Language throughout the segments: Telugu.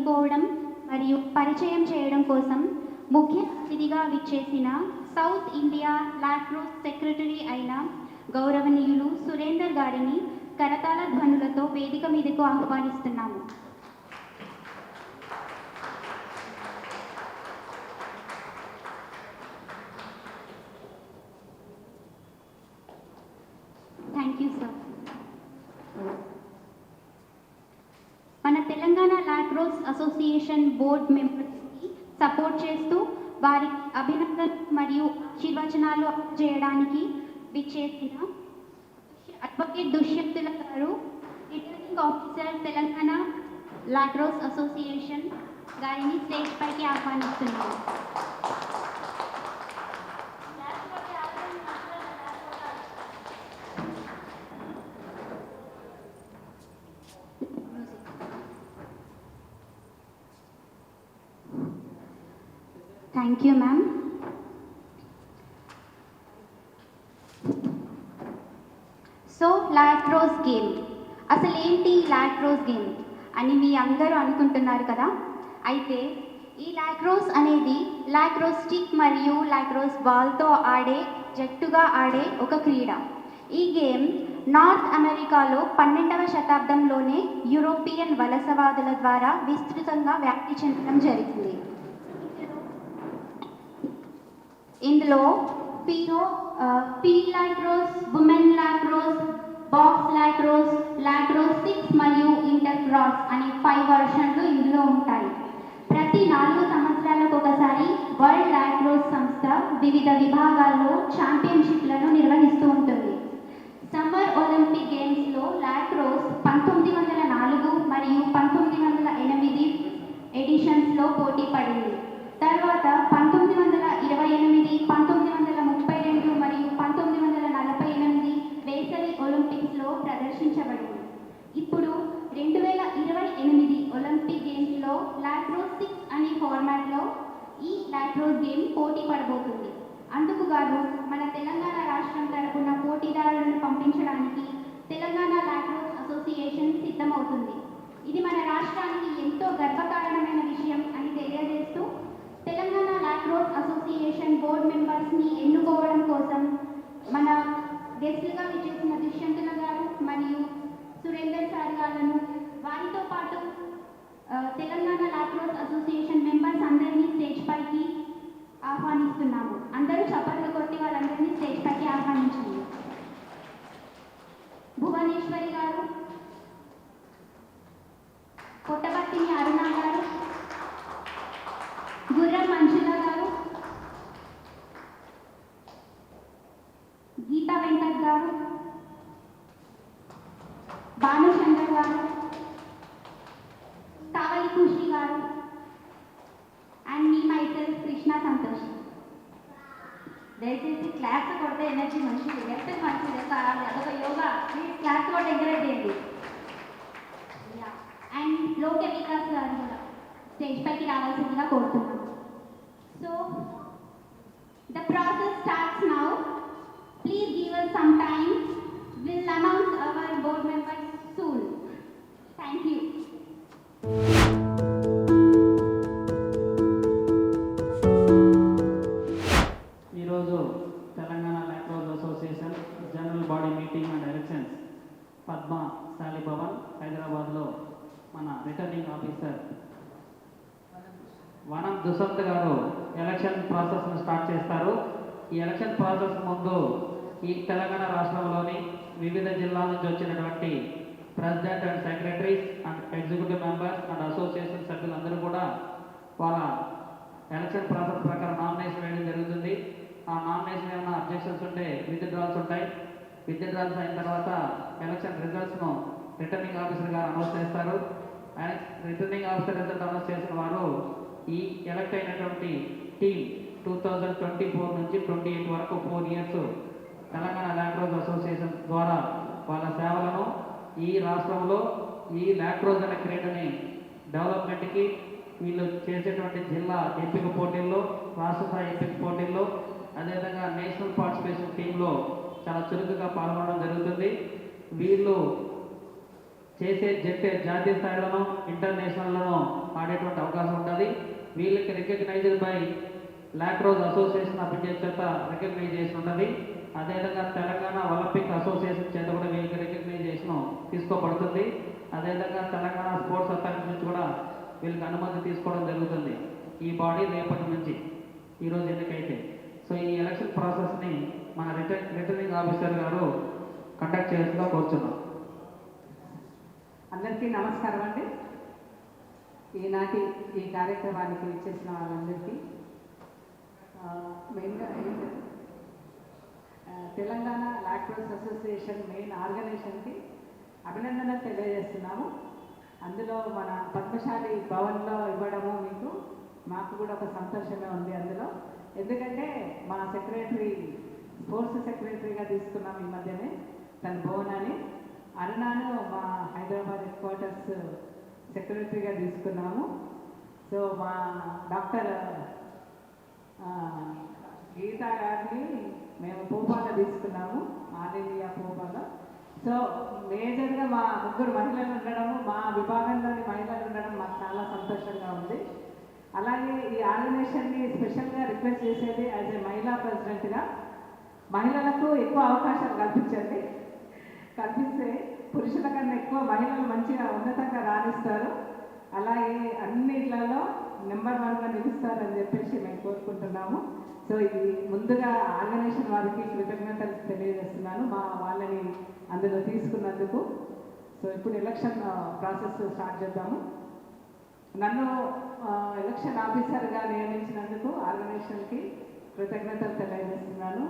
ఎన్నుకోవడం మరియు పరిచయం చేయడం కోసం ముఖ్య అతిథిగా విచ్చేసిన సౌత్ ఇండియా లాక్రోస్ సెక్రటరీ అయిన గౌరవనీయులు సురేందర్ గారిని కరతాళ ధ్వనులతో వేదిక మీదకు ఆహ్వానిస్తున్నాము. Thank you sir. మన తెలంగాణ లాక్రోస్ అసోసియేషన్ బోర్డ్ మెంబర్స్కి సపోర్ట్ చేస్తూ వారి అభినందనలు మరియు ఆశీర్వచనాలు చేయడానికి విచ్చేసిన అడ్వకేట్ దుష్యంతుల గారు, returning officer Telangana lacrosse association గారిని స్టేజ్ పైకి ఆహ్వానిస్తున్నాము. Thank you ma'am. So lacrosse game అసలు ఏంటి? లాక్రోస్ గేమ్ అని మీ అందరూ అనుకుంటున్నారు కదా. అయితే ఈ లాక్రోస్ అనేది లాక్రోస్ స్టిక్ మరియు లాక్రోస్ బాల్తో జట్టుగా ఆడే ఒక క్రీడ. ఈ గేమ్ నార్త్ అమెరికాలో 12వ శతాబ్దంలోనే యూరోపియన్ వలసవాదుల ద్వారా విస్తృతంగా వ్యాప్తి చెందడం జరిగింది. ఇందులో field lacrosse, women lacrosse, box lacrosse, lacrosse 6 మరియు ఇంటర్క్రాస్ అనే 5 వర్షన్లు ఇందులో ఉంటాయి. ప్రతి 4 సంవత్సరాలకు ఒకసారి వరల్డ్ లాక్రోస్ సంస్థ వివిధ విభాగాల్లో ఛాంపియన్షిప్లను నిర్వహిస్తూ ఉంటుంది. సమ్మర్ ఒలింపిక్ గేమ్స్లో లాక్రోస్ 1904 మరియు 1908 ఎడిషన్స్లో పోటీ పడింది. తర్వాత 1928, 1932 మరియు 1948 వేసవి ఒలింపిక్స్లో ప్రదర్శించబడింది. ఇప్పుడు 2028 ఒలింపిక్ గేమ్స్లో లాక్రోస్ 6 అనే ఫార్మాట్లో ఈ లాక్రోస్ గేమ్ పోటీ పడబోతుంది. అందుకు గాను మన తెలంగాణ రాష్ట్రం తరపున పోటీదారులను పంపించడానికి తెలంగాణ లాక్రోస్ అసోసియేషన్ సిద్ధమవుతుంది. ఇది మన రాష్ట్రానికి ఎంతో గర్వకారణమైన విషయం అని తెలియజేస్తూ తెలంగాణ లాక్రోస్ అసోసియేషన్ బోర్డ్ మెంబర్స్ని ఎన్నుకోవడం కోసం మన గెస్ట్లుగా విచ్చేసిన దుష్యంతుల గారు మరియు సురేందర్ సార్ గారులను, వారితో పాటు తెలంగాణ లాక్రోస్ అసోసియేషన్ మెంబర్స్ అందరినీ స్టేజ్ పైకి ఆహ్వానిస్తున్నాము. అందరూ చప్పట్లు కొట్టి వాళ్ళందరినీ స్టేజ్ పైకి ఆహ్వానించండి. భువనేశ్వరి గారు, కొట్టబట్టిని అరుణ గారు, గుర్రం మంజుల గారు, గీతా వెంకట్ గారు, భానుశంకర్ గారు, కావలి ఖుషి గారు, and me myself Krishna Santosh. దయచేసి క్లాస్ కొడితే ఎనర్జీ మంచిది, లెఫ్ట్ మంచిది, అదొక యోగా. ప్లీజ్ క్లాస్ కూడా ఎంకరేజ్ చేయండి. అండ్ లోకే వికాస్ గారు కూడా స్టేజ్ పైకి రావాల్సిందిగా కోరుతున్నాను. So the process starts now. Please give us some time. We'll announce our board members soon. Thank you. ఈరోజు Telangana lacrosse association general body meeting and elections Padma Shali Bhavan హైదరాబాద్లో మన రిటర్నింగ్ ఆఫీసర్ వనం దుసంత్ గారు ఎలక్షన్ ప్రాసెస్ను స్టార్ట్ చేస్తారు. ఈ ఎలక్షన్ ప్రాసెస్ ముందు ఈ తెలంగాణ రాష్ట్రంలోని వివిధ జిల్లాల నుంచి వచ్చినటువంటి president and secretaries and executive members and association సభ్యులందరూ కూడా వాళ్ళ ఎలక్షన్ ప్రాసెస్ ప్రకారం నామినేషన్ వేయడం జరుగుతుంది. ఆ నామినేషన్ ఏమైనా అబ్జెక్షన్స్ ఉంటే విత్డ్రాల్స్ ఉంటాయి. విత్డ్రాల్స్ అయిన తర్వాత ఎలక్షన్ రిజల్ట్స్ను రిటర్నింగ్ ఆఫీసర్ గారు అనౌన్స్ చేస్తారు. రిటర్నింగ్ ఆఫీసర్ రిజల్ట్ అనౌన్స్ చేసిన వారు ఈ ఎలక్ట్ అయినటువంటి టీం 2024 నుంచి 28 వరకు 4 ఇయర్స్ తెలంగాణ లాక్రోస్ అసోసియేషన్ ద్వారా వాళ్ళ సేవలను ఈ రాష్ట్రంలో ఈ లాక్రోస్ అనే క్రీడని డెవలప్మెంట్కి వీళ్ళు చేసేటువంటి జిల్లా ఎంపిక పోటీల్లో, రాష్ట్ర స్థాయి ఎంపిక పోటీల్లో, అదేవిధంగా నేషనల్ పార్టిసిపేషన్ టీంలో చాలా చురుకుగా పాల్గొనడం జరుగుతుంది. వీళ్ళు చేసే జాతీయ స్థాయిలోనూ ఇంటర్నేషనల్లోనూ ఆడేటువంటి అవకాశం ఉంటుంది. వీళ్ళకి recognized by lacrosse association of India చేత రికగ్నైజ్ చేసి ఉంటుంది. అదేవిధంగా తెలంగాణ ఒలింపిక్ అసోసియేషన్ చేత కూడా వీళ్ళకి రికగ్నైజేషన్ తీసుకోబడుతుంది. అదేవిధంగా తెలంగాణ స్పోర్ట్స్ అథారిటీ నుంచి కూడా వీళ్ళకి అనుమతి తీసుకోవడం జరుగుతుంది. ఈ బాడీ రేపటి నుంచి ఈరోజు ఎన్నికైతే. సో ఈ ఎలక్షన్ ప్రాసెస్ని మన రిటర్నింగ్ ఆఫీసర్ గారు కండక్ట్ చేయాల్సిందిగా కోరుచున్నాం. అందరికీ నమస్కారం అండి. ఈనాటి ఈ కార్యక్రమానికి ఇచ్చేసిన వాళ్ళందరికీ మెయిన్గా తెలంగాణ లాక్రోస్ అసోసియేషన్ మెయిన్ ఆర్గనైజేషన్కి అభినందనలు తెలియజేస్తున్నాము. అందులో మన పద్మశాలి భవన్లో ఇవ్వడము మీకు మాకు కూడా ఒక సంతోషమే ఉంది అందులో. ఎందుకంటే మా సెక్రటరీ స్పోర్ట్స్ సెక్రటరీగా తీసుకున్నాం ఈ మధ్యనే తన భవనాన్ని. అరుణాను మా హైదరాబాద్ హెడ్ క్వార్టర్స్ సెక్రటరీగా తీసుకున్నాము. సో మా డాక్టర్ గీతా గారిని మేము పూపాల తీసుకున్నాము, ఆల్ ఇండియా పూపాల. సో మేజర్గా మా ముగ్గురు మహిళలు ఉండడము, మా విభాగంలోని మహిళలు ఉండడం మాకు చాలా సంతోషంగా ఉంది. అలాగే ఈ ఆర్గనైజేషన్ని స్పెషల్గా రిక్వెస్ట్ చేసేది యాజ్ ఏ మహిళా ప్రెసిడెంట్గా మహిళలకు ఎక్కువ అవకాశాలు కల్పించండి. కల్పిస్తే పురుషుల కన్నా ఎక్కువ మహిళలు మంచిగా ఉన్నతంగా రాణిస్తారు. అలాగే అన్నిట్లలో నెంబర్ 1గా నిలుస్తారని చెప్పేసి మేము కోరుకుంటున్నాము. సో ఇది ముందుగా ఆర్గనైజేషన్ వారికి కృతజ్ఞతలు తెలియజేస్తున్నాను మా వాళ్ళని అందులో తీసుకున్నందుకు. సో ఇప్పుడు ఎలక్షన్ ప్రాసెస్ స్టార్ట్ చేద్దాము. నన్ను ఎలక్షన్ ఆఫీసర్గా నియమించినందుకు ఆర్గనైజేషన్కి కృతజ్ఞతలు తెలియజేస్తున్నాను.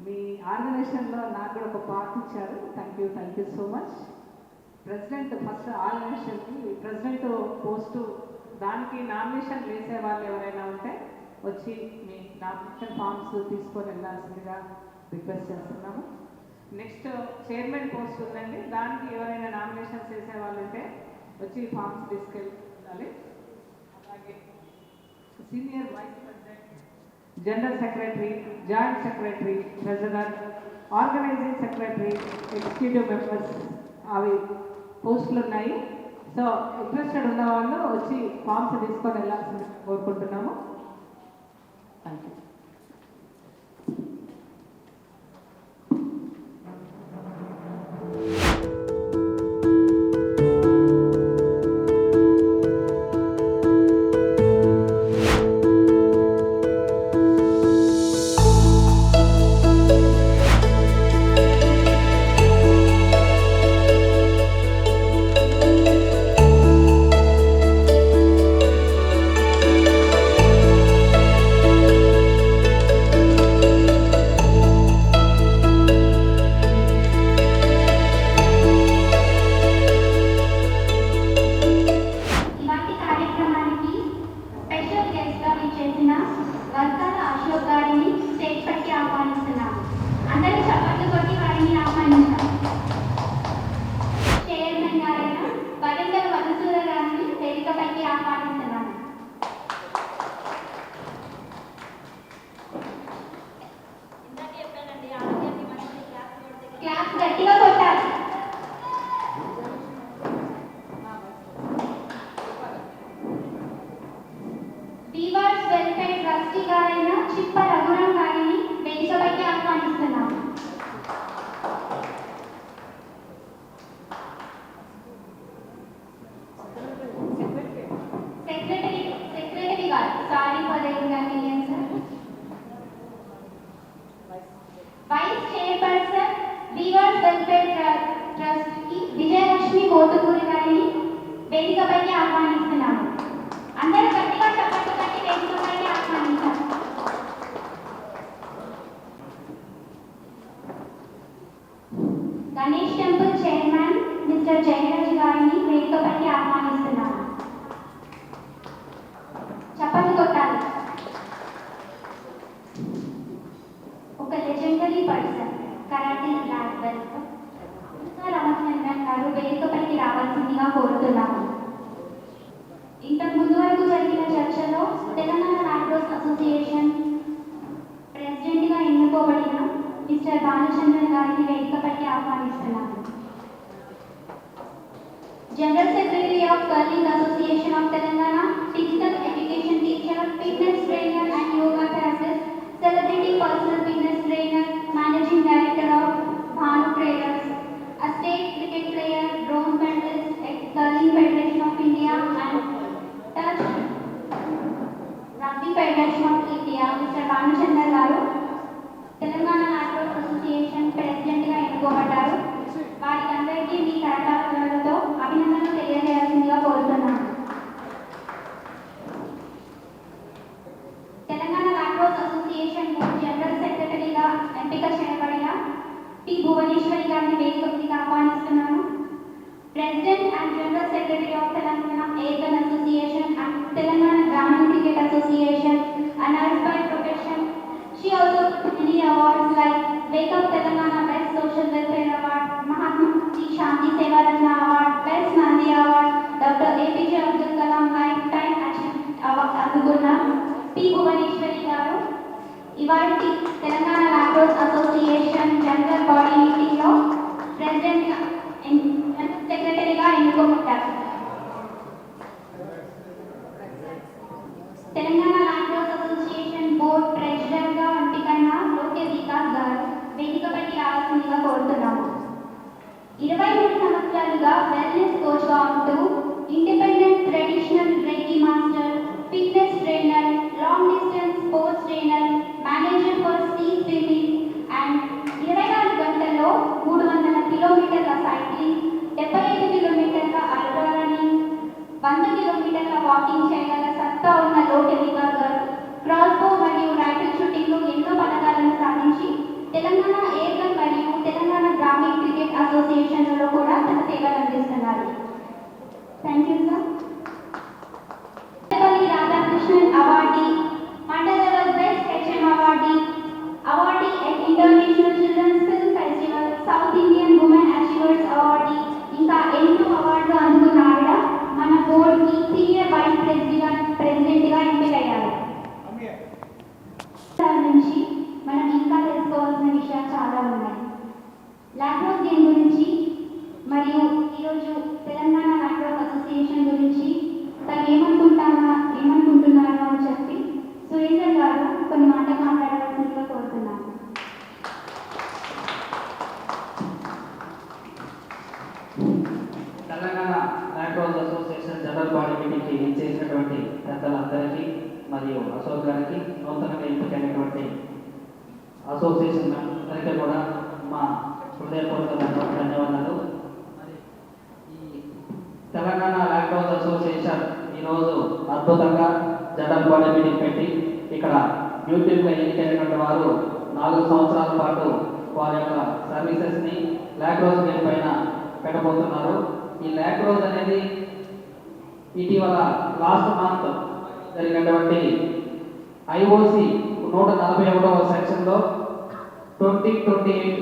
మీ ఆర్గనైజేషన్లో నాకు కూడా ఒక పార్ట్ ఇచ్చారు. Thank you so much. President first ఆర్గనైజేషన్కి ప్రెసిడెంట్ పోస్టు దానికి నామినేషన్ వేసే వాళ్ళు ఎవరైనా ఉంటే వచ్చి మీ నామినేషన్ ఫామ్స్ తీసుకొని వెళ్ళాల్సిందిగా రిక్వెస్ట్ చేస్తున్నాము. నెక్స్ట్ చైర్మన్ పోస్ట్ ఉందండి, దానికి ఎవరైనా నామినేషన్స్ వేసే వాళ్ళు ఉంటే వచ్చి ఫామ్స్ తీసుకెళ్ళాలి. అలాగే senior vice president, general secretary, joint secretary, treasurer, organizing secretary, executive members అవి పోస్టులు ఉన్నాయి. సో ఇంట్రెస్టెడ్ ఉన్న వాళ్ళు వచ్చి ఫామ్స్ తీసుకొని వెళ్ళాల్సింది కోరుకుంటున్నాము. Thank you. ఇలాంటి కార్యక్రమానికి స్పెషల్ గెస్ట్గా విచ్చేసిన వర్గాల అశోక్ గారిని స్టేజ్ పైకి ఆహ్వానిస్తున్నాము. అందరూ చప్పట్లు కొట్టి వారిని ఆహ్వానించాం. చైర్మన్ గారైన వరంగల్ వనసూర గారిని వేదికపైకి ఆహ్వానిస్తున్నాము. క్లాస్ గట్టిగా కొట్టాలి. వీవర్స్ వెల్ఫేర్ ట్రస్టీ గారైన చిప్ప రఘురాం గారిని వేదికపైకి ఆహ్వానిస్తున్నాము. సెక్రటరీ గారు, sorry for inconvenience sir. Vice chairperson weavers welfare ట్రస్ట్కి విజయలక్ష్మి కోతుకూరి గారిని వేదికపైకి ఆహ్వానిస్తున్నాము. అందరూ గట్టిగా చప్పట్లు కట్టి వేదికపైకి ఆహ్వానించారు. Ganesh temple chairman mister Jayaraj గారిని వేదికపైకి ఆహ్వానిస్తున్నాము. చప్పట్లు కొట్టాలి. ఒక legendary person karate black belt Ramachandran గారు వేదికపైకి రావాల్సిందిగా కోరుతున్నాము. ఇంతకు ముందు వరకు జరిగిన చర్చలో తెలంగాణ లాక్రోస్ అసోసియేషన్ ప్రెసిడెంట్గా ఎన్నుకోబడిన మిస్టర్ బాలచంద్రన్ గారిని వేదికపైకి ఆహ్వానిస్తున్నాము. General secretary Secretary of Curling Association of Telangana, Physical Education Teacher, Fitness Trainer and Yoga Therapist, Celebrity Personal Fitness Trainer, Managing Director of Bhanu Traders, a State Cricket Player, Bronze Medalist, Ex-Curling Federation of India and Touch Rugby Federation of India, Mr. Bhanuchandra Garu, Telangana Lacrosse Association President గా ఎన్నుకోబడ్డారు. వారికి అందరికీ మీ కరతాళాలతో అభినందనలు తెలియజేయాల్సిందిగా కోరుతున్నాను. తెలంగాణ లాక్రోస్ అసోసియేషన్ జనరల్ సెక్రటరీగా ఎంపిక చేయబడిన పి భువనేశ్వరి గారిని వేదిక మీదకి ఆహ్వానిస్తున్నాను. President and general secretary of Telangana ఏకన్ association and Telangana Grameena cricket association, a nurse by profession. She also won many awards like Wake Up Telangana Best Social Welfare Award, Mahatma Gandhi Shanti Seva Ratna Award, Best Nandi Award, Dr. APJ Abdul Kalam Lifetime Achievement Award అందుకున్న పి భువనేశ్వరి గారు ఇవాళ Telangana lacrosse association general body మీటింగ్లో ప్రెసిడెంట్ సెక్రటరీగా ఎన్నుకోబడ్డారు. తెలంగాణ లాక్రోస్ అసోసియేషన్ బోర్డ్ ట్రెజరర్గా ఎంపికైన లోకే వికాస్ గారు వేదికపైకి రావాల్సిందిగా కోరుతున్నాము. 23 సంవత్సరాలుగా వెల్నెస్ కోచ్గా ఉంటూ independent traditional reiki master, fitness trainer, long distance sports trainer, manager for sea swimming and 24 గంటల్లో 300 కిలోమీటర్ల సైక్లింగ్, 75 కిలోమీటర్ల అల్ట్రా రన్నింగ్, 100 కిలోమీటర్ల వాకింగ్ చేయగల సత్తా ఉన్న లోకే వికాస్ గారు క్రాస్బో మరియు రైఫిల్ షూటింగ్లో ఎన్నో పథకాలను సాధించి తెలంగాణ ఏకన్ మరియు తెలంగాణ గ్రామీణ క్రికెట్ అసోసియేషన్లలో కూడా తన సేవలు అందిస్తున్నారు. Thank you sir. Radhakrishnan awardee, mandal level best HM awardee, awardee at international children's film festival, south Indian women achievers awardee, ఇంకా ఎన్నో అవార్డులు అందుకున్న ఆవిడ మన బోర్డుకి సీనియర్ వైస్ ప్రెసిడెంట్గా ఎంపికయ్యారు. నుంచి మనం ఇంకా తెలుసుకోవాల్సిన విషయాలు చాలా ఉన్నాయి. లాక్రోస్ గేమ్ గురించి మరియు ఈరోజు తెలంగాణ లాక్రోస్ అసోసియేషన్ గురించి తను ఏమనుకుంటున్నారో అని చెప్పి సురేందర్ గారు కొన్ని మాటలు మాట్లాడవలసిందిగా కోరుతున్నాను. Telangana lacrosse association general body మీటింగ్కి ఇచ్చేసినటువంటి పెద్దలందరికీ మరియు అశోక్ గారికి, నూతనంగా ఎంపికైనటువంటి అసోసియేషన్ అందరికీ కూడా మా హృదయపూర్వకమైనటువంటి ధన్యవాదాలు. మరి ఈ తెలంగాణ లాక్రోస్ అసోసియేషన్ ఈరోజు అద్భుతంగా జనరల్ బాడీ మీటింగ్ పెట్టి ఇక్కడ యూట్యూబ్లో ఎన్నికైనటువంటి వారు 4 సంవత్సరాల పాటు వారి యొక్క సర్వీసెస్ని లాక్రోస్ గేమ్ పైన పెట్టబోతున్నారు. ఈ లాక్రోస్ అనేది ఇటీవల లాస్ట్ మంత్ జరిగినటువంటి ఐఓసి 141వ సెక్షన్లో 2028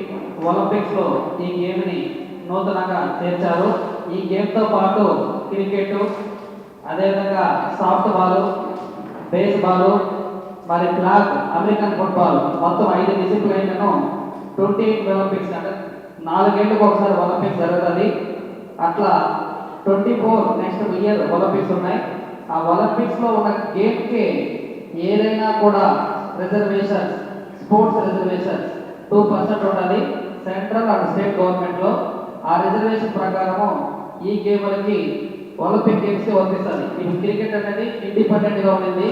ఒలింపిక్స్లో ఈ గేమ్ని నూతనంగా చేర్చారు. ఈ గేమ్తో పాటు క్రికెట్, అదేవిధంగా సాఫ్ట్ బాల్, బేస్ బాల్, మరి ఫ్లాగ్, అమెరికన్ ఫుట్బాల్ మొత్తం 5 డిసిప్లైన్లను 28 ఒలింపిక్స్ అంటే 4 ఏళ్ళకు ఒకసారి ఒలింపిక్స్ జరుగుతుంది. అట్లా 24 నెక్స్ట్ ఇయర్ ఒలింపిక్స్ ఉన్నాయి. ఆ ఒలింపిక్స్లో ఉన్న గేమ్కి ఏదైనా కూడా రిజర్వేషన్స్, స్పోర్ట్స్ రిజర్వేషన్స్ 2% ఉంటుంది సెంట్రల్ అండ్ స్టేట్ గవర్నమెంట్లో. ఆ రిజర్వేషన్ ప్రకారము ఈ గేమ్లకి ఒలింపిక్ గేమ్స్కి వర్తిస్తుంది. ఇప్పుడు క్రికెట్ అనేది ఇండిపెండెంట్గా ఉండింది.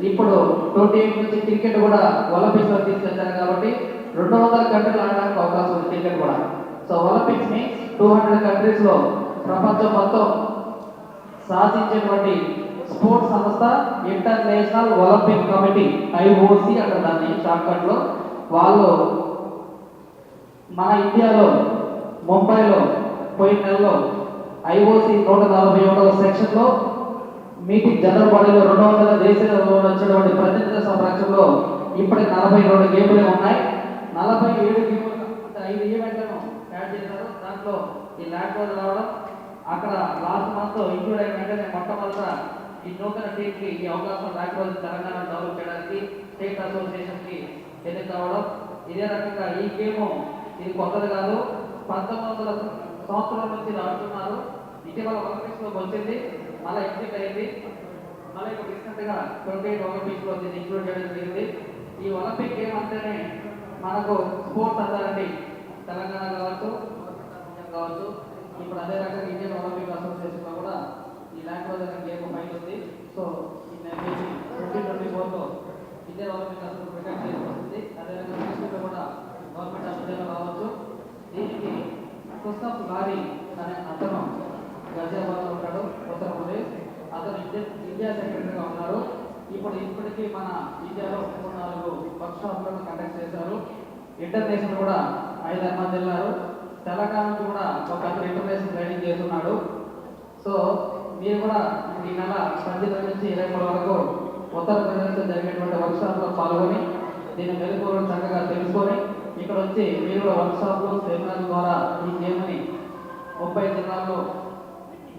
ఇప్పుడు 28 నుంచి క్రికెట్ కూడా ఒలింపిక్స్లో తీసుకొచ్చారు కాబట్టి 200 కంట్రీలు ఆడడానికి అవకాశం ఉంది క్రికెట్ కూడా. సో ఒలింపిక్స్ని 200 కంట్రీస్లో ప్రపంచం మొత్తం సాధించేటువంటి స్పోర్ట్స్ సంస్థ ఇంటర్నేషనల్ ఒలింపిక్ కమిటీ, ఐఓసి అంటారు దాన్ని షార్ట్కట్లో. వాళ్ళు మన ఇండియాలో ముంబైలో పోయిన నెలలో ఐఓసి 141వ సెక్షన్లో మీటింగ్ జనరల్ బాడీలో 200 దేశాలలో వచ్చినటువంటి ప్రతినిధుల సంరక్షణలో ఇప్పటికి 42 గేమ్లే ఉన్నాయి. 47 గేమ్లు అంటే 5 ఈవెంట్లను యాడ్ చేశారు. దాంట్లో ఈ లాక్రోస్ రావడం, అక్కడ లాస్ట్ మంత్ ఇంక్లూడ్ అయిన వెంటనే మొట్టమొదట ఈ నూతన టీంకి ఈ అవకాశం లాక్రోస్ తెలంగాణ డెవలప్ చేయడానికి స్టేట్ అసోసియేషన్కి ఎన్నిక కావడం. ఇదే రకంగా ఈ గేమ్ ఇది కొత్తది కాదు, 1900 సంవత్సరాల నుంచి ఆడుతున్నారు. ఇటీవల ఒలింపిక్స్లో వచ్చింది, మళ్ళీ ఎగ్జిట్ అయింది. మళ్ళీ ఇప్పుడు రీసెంట్గా 28 ఒలింపిక్స్లో ఇంక్లూడ్ చేయడం జరిగింది. ఈ ఒలింపిక్ గేమ్ అంటేనే మనకు స్పోర్ట్స్ అథారిటీ తెలంగాణ కావచ్చు, కావచ్చు, ఇప్పుడు అదే రకంగా ఇండియన్ ఒలింపిక్ అసోసియేషన్లో కూడా ఈ లాక్రోస్ అనే గేమ్ ఫైల్ ఉంది. సో ఈ 2024లో ఇండియన్ ఒలింపిక్ అసోసియేషన్ రికార్డ్ చేయబడుతుంది. అదేవిధంగా నేషనల్లో కూడా గవర్నమెంట్ అసోసియేషన్ రావచ్చు. దీనికి కుస్తఫ్ లారీ అనే అతను గజియాబాద్లో ఉంటాడు, ఉత్తరప్రదేశ్. అతను ఇండియా సెక్రటరీగా ఉన్నారు. ఇప్పటికీ మన ఇండియాలో 4 వర్క్షాప్లను కండక్ట్ చేశారు. ఇంటర్నేషనల్ కూడా 5 మంది వెళ్ళారు. తెలంగాణ నుంచి కూడా ఒక అతను ఇంటర్నేషనల్ ట్రైనింగ్ చేస్తున్నాడు. సో మీరు కూడా ఈ నెల 18 నుంచి 23 వరకు ఉత్తరప్రదేశ్లో జరిగేటువంటి వర్క్షాప్లో పాల్గొని దీని మెరుగులు చక్కగా తెలుసుకొని ఇక్కడ వచ్చి మీరు కూడా వర్క్షాప్లు సెమినార్ల ద్వారా ఈ గేమ్ని 30 జిల్లాల్లో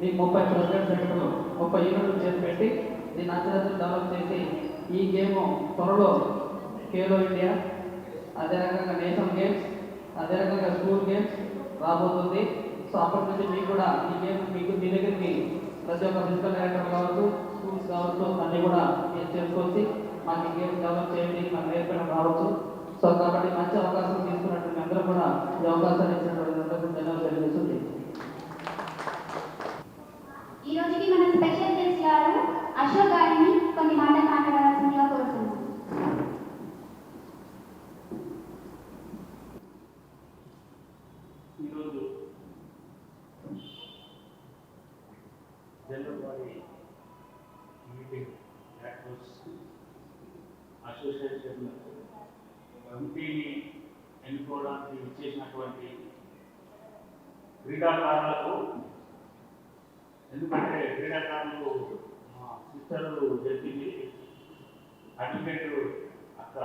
మీకు 30 ప్రెసిడెంట్ సెంటర్లు 30 యూనిట్లు చేసి పెట్టి దీన్ని అంచనా డెవలప్ చేసి ఈ గేమ్ త్వరలో ఖేలో ఇండియా, అదే రకంగా నేషనల్ గేమ్స్, అదే రకంగా స్కూల్ గేమ్స్ రాబోతుంది. సో అప్పటి నుంచి మీకు కూడా ఈ గేమ్ మీ దగ్గరికి ప్రతి ఒక్క ఫిజికల్ డైరెక్టర్ కావచ్చు, స్కూల్స్ కావచ్చు, అన్నీ కూడా మీరు చేసుకొచ్చి మాకు ఈ గేమ్ డెవలప్ చేయండి, మాకు నేర్పడం రావచ్చు. సో కాబట్టి మంచి అవకాశం తీసుకున్నట్టు మీ అందరూ కూడా ఈ అవకాశాన్ని ఇచ్చినటువంటి ధన్యవాదాలు తెలియజేస్తుంది. ఈ రోజుకి మన స్పెషల్ గెస్ట్ గారు అశోక్ గారిని కొన్ని మాటలు మాట్లాడాల్సిందిగా కోరుతున్నాం. ఈరోజు general body meeting lacrosse association కమిటీని ఎన్నుకోవడానికి ఇచ్చేసినటువంటి క్రీడాకారులకు, ఎందుకంటే క్రీడాకారులు మా సిస్టర్లు చెప్పింది అడ్వకేట్ అక్క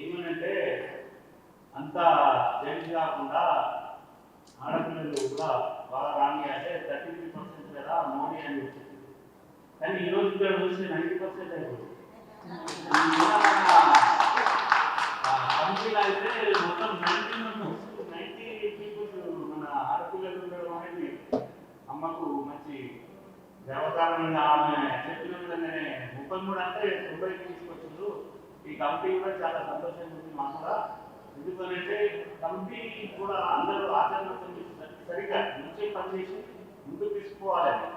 ఏమనంటే అంత జడ్జి కాకుండా ఆడపిల్లలు కూడా బాగా రాని అంటే 33% కదా మోడీ అని చెప్పింది. కానీ ఈరోజు ఇక్కడ చూస్తే 90% అయిపోయింది. కంపెనీలో అయితే మొత్తం 90 పీపుల్స్ మన ఆడపిల్లలు ఉండడం అనేది అమ్మకు మంచి వ్యవహారంగా ఆమె చెప్పిన విధంగానే 33 అంటే 90కి తీసుకొచ్చిండ్రు. ఈ కంపెనీ కూడా చాలా సంతోషంగా ఉంది మాకు కూడా. ఎందుకంటే కంపెనీ కూడా అందరూ ఆచరణ సరిగ్గా మంచి పనిచేసి ముందుకు తీసుకోవాలని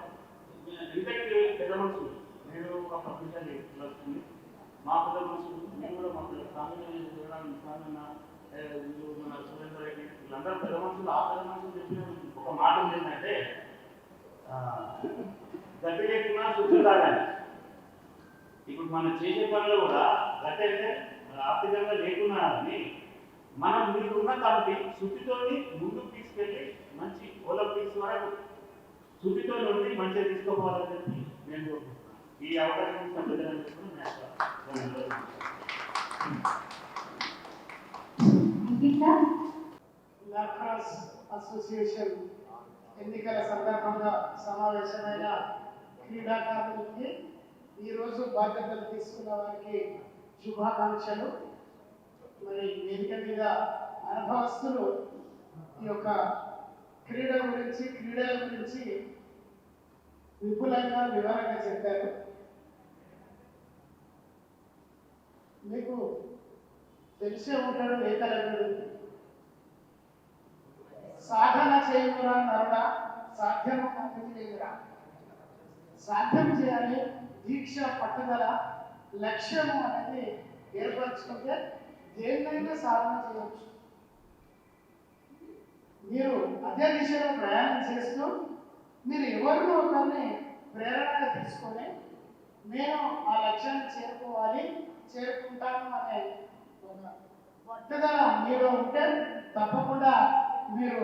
ఎందుకంటే పెద్ద మనుషులు నేను ఒక ప్రొఫెషన్ వస్తుంది. మా పెద్ద మనుషులు మేము కూడా మా మన సురేంద్ర రెడ్డి వీళ్ళందరూ పెద్ద మనుషులు, ఆ పెద్ద మనుషులు చెప్పిన ఒక మాట ఏంటంటే గట్టి లేకున్నా శుద్ధి తాగాలి. ఇప్పుడు మనం చేసే పనులు కూడా గట్టి అంటే ఆర్థికంగా లేకున్నా అని మనం మీకున్న కాబట్టి శుద్ధితో ముందుకు తీసుకెళ్ళి మంచి ఒలింపిక్స్ వరకు శుద్ధితో నుండి మంచిగా తీసుకోవాలని చెప్పి నేను కోరుకుంటున్నాను. ఈ అవకాశం లాక్రోస్ అసోసియేషన్ ఎన్నికల సందర్భంగా సమావేశమైన క్రీడాకారులకి ఈరోజు బాధ్యతలు తీసుకున్న వారికి శుభాకాంక్షలు. మరి వేదిక మీద అనుభవస్తులు ఈ యొక్క క్రీడల గురించి విపులంగా వివరంగా చెప్పారు. మీకు తెలిసే ఉంటాడు ఏకలవ్యుడు, సాధన చేయురా నరుడా సాధ్యము నాకు లేదురా. సాధ్యం చేయాలి, దీక్ష పట్టుదల లక్ష్యము అనేది ఏర్పరచుకుంటే దేన్నైనా సాధన చేయవచ్చు. మీరు అదే దిశలో ప్రయాణం చేస్తూ మీరు ఎవరినో ఒకరిని ప్రేరణగా తీసుకొని నేను ఆ లక్ష్యాన్ని చేరుకుంటాను అనే ఒక పట్టుదల మీలో ఉంటే తప్పకుండా మీరు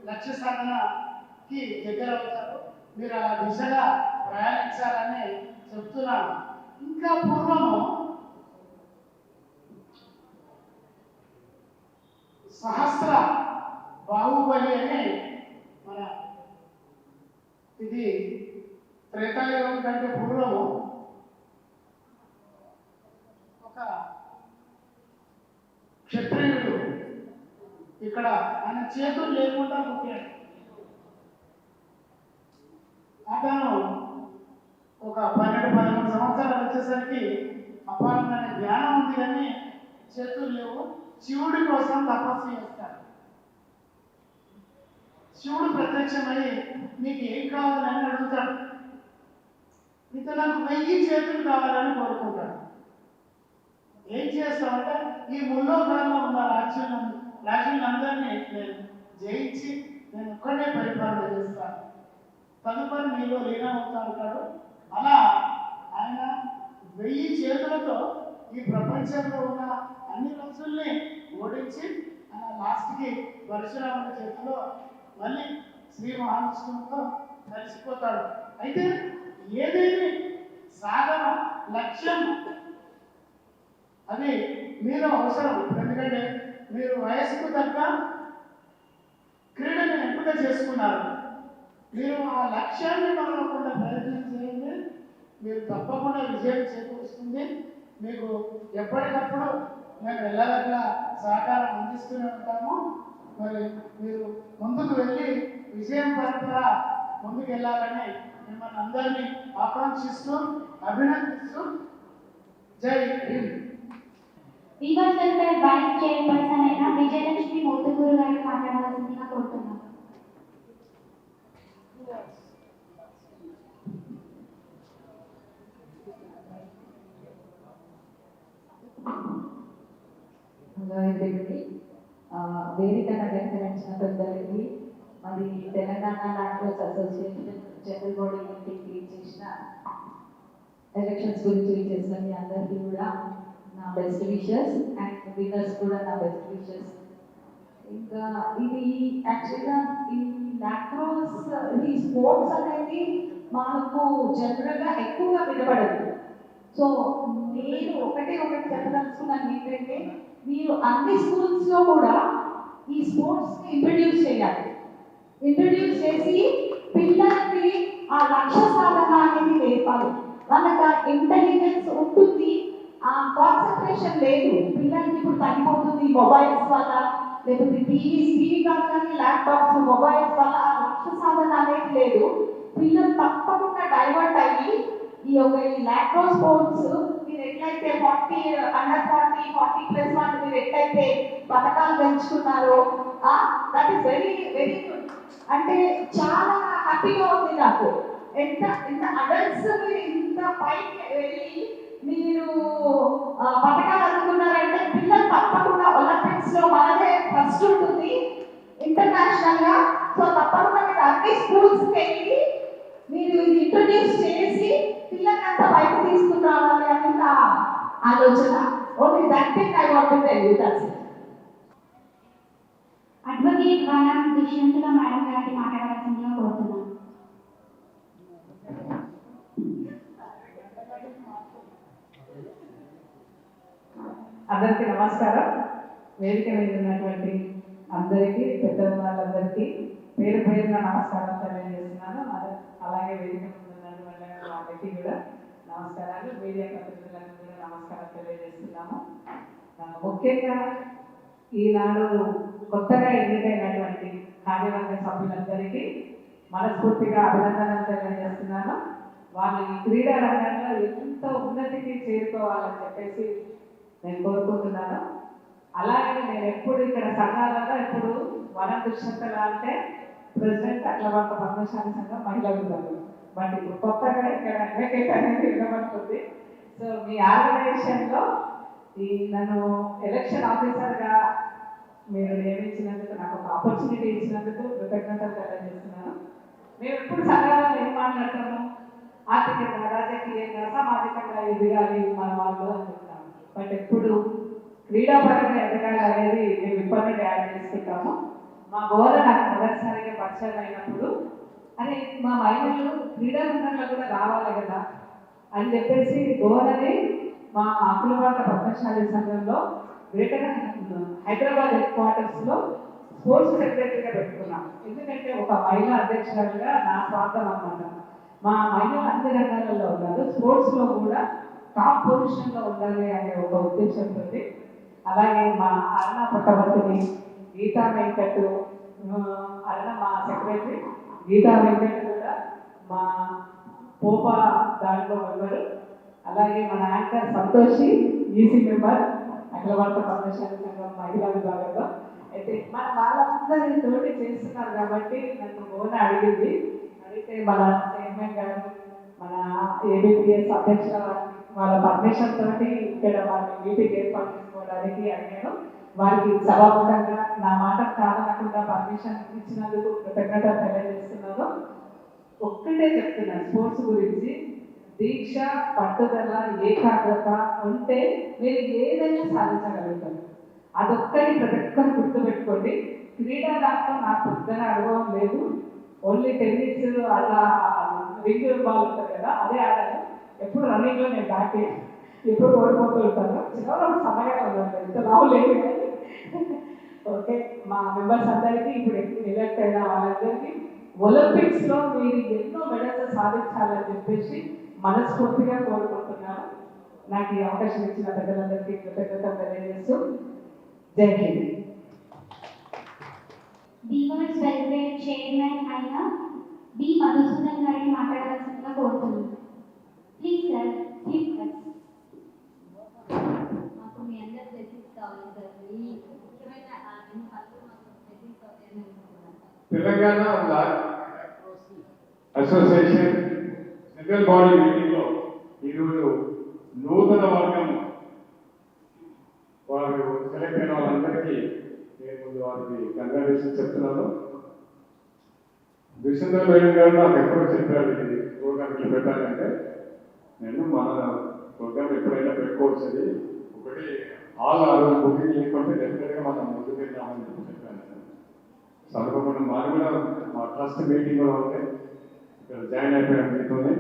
లక్ష్య సాధనకి దగ్గర అవుతారు. మీరు ఆ దిశగా ప్రయాణించాలని చెప్తున్నాను. ఇంకా పూర్వము సహస్ర బాహుబలి అని మన ఇది త్రేతాయుగం కంటే పూర్వము ఒక క్షత్రియుడు ఇక్కడ ఆయన చేతులు లేకుండా పుట్టాడు. అతను ఒక 12-13 సంవత్సరాలు వచ్చేసరికి అపారమైన జ్ఞానం ఉంది కానీ చేతులు లేవు. శివుడి కోసం తపస్సు చేస్తాడు. శివుడు ప్రత్యక్షమై నీకు ఏం కావాలని అడుగుతాడు. ఇతను నాకు 1000 చేతులు కావాలని కోరుకుంటాడు. ఏం చేస్తామంటే ఈ ముల్లోకాల్లో ఉన్న రాజ్యులందరినీ నేను జయించి నేను ఒక్కడే పరిపాలన చేస్తాను, తదుపరి మీలో లీనమవుతా ఉంటాడు. అలా ఆయన 1000 చేతులతో ఈ ప్రపంచంలో ఉన్న అన్ని రోజుల్ని ఓడించి ఆయన లాస్ట్కి పరశురాముడి చేతిలో మళ్ళీ శ్రీ మహావిష్ణువుతో కలిసిపోతాడు. అయితే ఏదేమి సాధన లక్ష్యం అది మీరు అవసరం. ఎందుకంటే మీరు వయసుకు తగ్గ క్రీడని ఎంపిక చేసుకున్నారు. మీరు ఆ లక్ష్యాన్ని మరవకుండా ప్రయత్నం చేయండి, మీరు తప్పకుండా విజయం చేకూరుస్తుంది. మీకు ఎప్పటికప్పుడు మేము వెళ్ళగల సహకారం అందిస్తూనే ఉంటాము. మరి మీరు ముందుకు వెళ్ళి విజయం పరంపర ముందుకు వెళ్ళాలని మిమ్మల్ని అందరినీ ఆకాంక్షిస్తూ అభినందిస్తూ జై Hind. Weaver center vice chairperson అయిన విజయలక్ష్మి మోతుకూరు గారిని మాట్లాడవలసిందిగా కోరుతున్నాం. వేదికను అలంకరించిన పెద్దలకి, మరి Telangana language association general body మీటింగ్కి చేసిన ఎలక్షన్స్ గురించి చేసిన మీ అందరికీ కూడా నా బెస్ట్ విషెస్ అండ్ విన్నర్స్ కూడా నా బెస్ట్ విషెస్. ఇంకా ఇది యాక్చువల్గా ఈ లాక్రోస్ ఈ స్పోర్ట్స్ అనేది మనకు జనరల్గా ఎక్కువగా వినపడదు. సో నేను ఒకటి చెప్పదలుచుకున్నాను ఏంటంటే, మీరు అన్ని స్కూల్స్లో కూడా ఈ స్పోర్ట్స్ని ఇంట్రడ్యూస్ చేయాలి. ఇంట్రడ్యూస్ చేసి పిల్లలకి ఆ లక్ష్య సాధన అనేది నేర్పాలి. వాళ్ళకి ఆ ఇంటెలిజెన్స్ ఉంటుంది, ఆ కాన్సన్ట్రేషన్ లేదు. పిల్లలకి ఇప్పుడు తగ్గిపోతుంది మొబైల్స్ వల్ల, లేకపోతే టీవీ కాదు కానీ ల్యాప్టాప్స్ మొబైల్స్ వల్ల ఆ లక్ష్య సాధన అనేది లేదు. పిల్లలు తప్పకుండా డైవర్ట్ అయ్యి ఈ లాక్రో స్పోర్ట్స్ మీరు ఎట్లయితే 40 అండర్ 40+ వాళ్ళు మీరు ఎట్లయితే పథకాలు పెంచుకున్నారో that is very very good. అంటే చాలా హ్యాపీగా ఉంది నాకు. ఎంత అడల్ట్స్ మీరు ఇంత పైకి వెళ్ళి మీరు పథకాలు అందుకున్నారంటే పిల్లలు తప్పకుండా ఒలింపిక్స్ లో మనదే ఫస్ట్ ఉంటుంది ఇంటర్నేషనల్ గా. సో తప్పకుండా మీరు అన్ని స్కూల్స్ వెళ్ళి మీరు ఇది ఇంట్రడ్యూస్ చేసి పిల్లలంతా బయట తీసుకురావాలి అని నా ఆలోచన. Only that thing I want to tell you. That's it. Advocate వానా దుష్యంతుల మేడం గారిని మాట్లాడవలసిందిగా కోరుతున్నాం. అందరికీ నమస్కారం. వేదిక మీద ఉన్నటువంటి అందరికీ, పెద్ద వాళ్ళందరికీ పేరు పేరున నమస్కారం తెలియజేస్తున్నాను. అలాగే వేదిక మీద ఉన్నటువంటి వాళ్ళకి కూడా నమస్కారాలు, మీడియా ప్రతినిధులకు కూడా నమస్కారం తెలియజేస్తున్నాము. ముఖ్యంగా ఈనాడు కొత్తగా ఎన్నికైనటువంటి కార్యవర్గ సభ్యులందరికీ మనస్ఫూర్తిగా అభినందనలు తెలియజేస్తున్నాను. వాళ్ళు ఈ క్రీడా రంగంలో ఎంత ఉన్నతికి చేరుకోవాలని చెప్పేసి నేను కోరుకుంటున్నాను. అలాగే నేను ఎప్పుడు ఇక్కడ సంఘాలలో ఎప్పుడు వన దుష్యంతల అంటే ప్రెసిడెంట్ అట్లవాక పద్మశాలి సంఘం మహిళా విభాగం, బట్ ఇప్పుడు కొత్తగా ఇక్కడ అడ్వకేట్ అనేది వినబడుతుంది. సో మీ ఆర్గనైజేషన్లో ఈ నన్ను ఎలక్షన్ ఆఫీసర్గా మీరు నియమించినందుకు, నాకు ఒక ఆపర్చునిటీ ఇచ్చినందుకు కృతజ్ఞతలు తెలియజేస్తున్నాను. మేము ఎప్పుడు సంఘాలలో ఏం మాట్లాడతాము, ఆర్థికంగా, రాజకీయంగా, సామాజికంగా ఎదగాలి మన వాళ్ళు అని చెప్తాము. బట్ ఎప్పుడు క్రీడాపరంగా ఎదగాలి అనేది మేము ఇప్పటి నుండి యాడ్ చేసుకుంటాము. మా గోల నాకు మొదటిసారిగా పరిచయం అయినప్పుడు అని మా మహిళలు క్రీడా రంగంలో కూడా రావాలి కదా అని చెప్పేసి గోలని మా అఖిలభారత పద్మశాలి సంఘంలో గ్రేటర్ హైదరాబాద్ హెడ్-క్వార్టర్స్లో స్పోర్ట్స్ సెక్రటరీగా పెట్టుకున్నాం. ఎందుకంటే ఒక మహిళా అధ్యక్షురాలుగా నా స్వార్థం అన్నమాట. మా మహిళలు అన్ని రంగాలలో ఉన్నారు, స్పోర్ట్స్లో కూడా టాప్ పొజిషన్లో ఉండాలి అనే ఒక ఉద్దేశంతో. అలాగే మా అరుణ పుట్టవర్తిని, గీతా వెంకట్, అరుణ మా సెక్రటరీ గీతా వెంకట్ కూడా మా పోపా దాంట్లో మెంబరు, అలాగే మన యాంకర్ సంతోషి ఈసీ మెంబర్ అఖిల భారత పద్మశాలి సంఘం మహిళా విభాగంలో. అయితే మన వాళ్ళందరి తోటి చేస్తున్నారు కాబట్టి నన్ను మోన అడిగితే మన చైర్మన్ గారు, మన ఏబిపిఎస్ అధ్యక్షుల వాళ్ళ పర్మిషన్ తోటి ఇక్కడ వాళ్ళని మీటింగ్ ఏర్పాటు చేసుకోవడానికి అడిగాను. వారికి సభాముఖంగా నా మాట కాదనకుండా పర్మిషన్ ఇచ్చినందుకు కృతజ్ఞత తెలియజేస్తున్నాను. ఒక్కటే చెప్తున్నాను, స్పోర్ట్స్ గురించి దీక్ష, పట్టుదల, ఏకాగ్రత ఉంటే మీరు ఏదైనా సాధించగలుగుతారు. అదొక్కటి ప్రతి ఒక్కరు గుర్తుపెట్టుకోండి. క్రీడా దాంట్లో నాకు పెద్దగా అనుభవం లేదు. ఓన్లీ టెన్నిస్, అలా రింగ్ బాల్ ఉంటుంది కదా, అదే ఆడాను. ఎప్పుడు రన్నింగ్లో నేను బ్యాక్ ఎప్పుడు ఓడిపోతూ ఉంటాను. చిన్నప్పుడు సన్నగా ఉన్నాను, ఎంత లావు లేదు. ఓకే, మా మెంబర్స్ అందరికీ ఇప్పుడు ఎలక్ట్ అయిన వాళ్ళందరికీ ఒలింపిక్స్లో మీరు ఎన్నో మెడల్స్ సాధించాలని చెప్పేసి మనస్ఫూర్తిగా కోరుకుంటున్నాను. నాకు ఈ అవకాశం ఇచ్చిన పెద్దలందరికీ కృతజ్ఞతలు తెలియజేస్తూ జై హింద్. వీవర్స్ వెల్ఫేర్ చైర్మన్ అయిన బి మధుసూదన్ గారిని మాట్లాడవలసిందిగా కోరుతున్నాను. ప్లీజ్ సార్, మాకు మీ అందరి బ్లెస్సింగ్స్ కావాలి సార్. ఈ ముఖ్యమైన ఎన్ని పనులు మాకు బ్లెస్సింగ్స్ కావాలని అనుకుంటున్నాను. తెలంగాణ అసోసియేషన్ సెంట్రల్ బాడీ మీటింగ్లో ఈరోజు నూతన వర్గం వారు సెలెక్ట్ అయిన వాళ్ళందరికీ నేను ముందు వారికి కంగ్రాచులేషన్ చెప్తున్నాను. దుష్యంత్ మేడం గారు నాకు ఎప్పుడో చెప్పారు ఇది ప్రోగ్రామ్ ఇట్లా పెట్టాలంటే, నేను మన ప్రోగ్రామ్ ఎప్పుడైనా పెట్టుకోవచ్చది, ఒకటి ఆరు బుకింగ్ లేకుంటే డెఫినెట్గా మనం ముందుకు వెళ్దామని చెప్పాను. సర్వకుండా మాది కూడా మా ట్రస్ట్ మీటింగ్ కూడా ఉంటే ఇక్కడ జాయిన్ అయిపోయాం మీతోనే.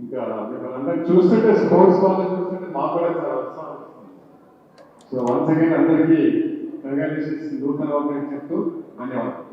ఇంకా మిమ్మల్ని అందరూ చూస్తుంటే, స్పోర్ట్స్ వాళ్ళని చూస్తుంటే మాకు కూడా చాలా ఉత్సాహం వస్తుంది. సో వన్స్ అగైన్ అందరికీ కంగ్రాచులేషన్స్, నూతన వర్గం చెప్తూ ధన్యవాదాలు.